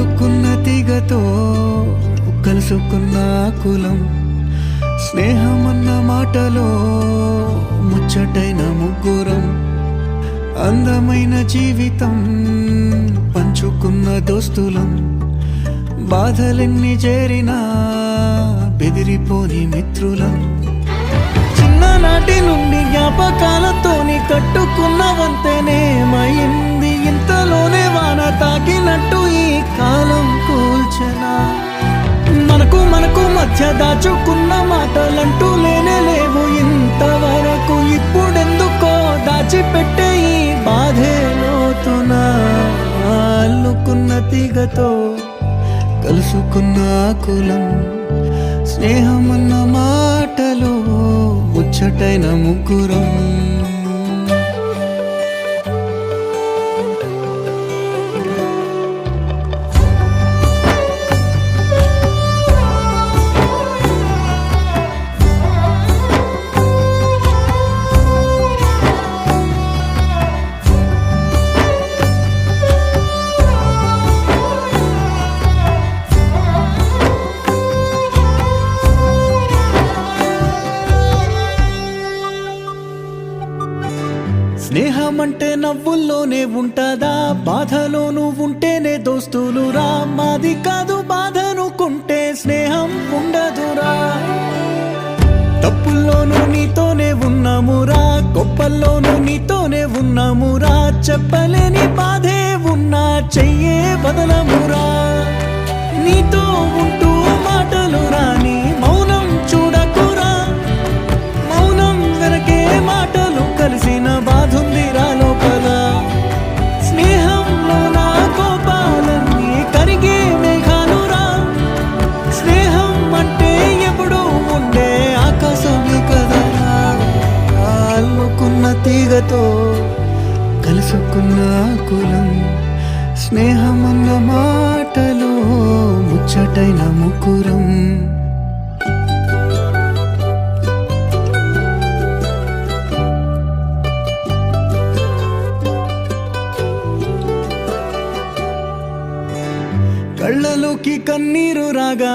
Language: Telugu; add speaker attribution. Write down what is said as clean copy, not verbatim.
Speaker 1: అల్లుకున్న తీగతో కలుసుకున్న కులం, స్నేహమన్న మాటలో ముచ్చటైన ముగ్గురం, అందమైన జీవితం పంచుకున్న దోస్తులం, బాధలెన్ని చేరినా బెదిరిపోని మిత్రులం, చిన్ననాటి నుండి జ్ఞాపకాలతోని కట్టుకున్న వంతెనేమైంది, ఇంతలోనే వాన తాకినట్టు ఈ కాలం కూల్చెనా, మనకు మధ్య దాచుకున్న మాటలంటూ లేనే లేవు ఇంతవరకు, ఇప్పుడెందుకో దాచిపెట్టే ఈ బాధే లోతున, అల్లుకున్న తీగతో కలుసుకున్న కులం, స్నేహమన్న మాటలో ముచ్చటైన ముగ్గురం. స్నేహమంటే నవ్వుల్లోనే ఉంటదా, బాధలోనూ ఉంటేనే దోస్తులురా, మాది కాదు బాధనుకుంటే స్నేహం ఉండదురా, తప్పుల్లోనూ నీతోనే ఉన్నామురా, గొప్పల్లోనూ నీతోనే ఉన్నామురా, చెప్పలేని బాధే ఉన్నా చెయ్యే బదలమురా, నీతో ఉంటూ మాటలు రాని మౌనం చూడకురా, మౌనం వెనకే మాటలు కలిసిన బాధుందిరా లోపల, స్నేహంలో నా కోపాలన్నీ కరిగే మేఘాలురా, స్నేహం అంటే ఎప్పుడు ఉండే ఆకాశమే కదా, అల్లుకున్న తీగతో కలుసుకున్న కులం, స్నేహమన్న మాటలో ముచ్చటైన ముగ్గురం. కళ్ళలోకి కన్నీరు రాగా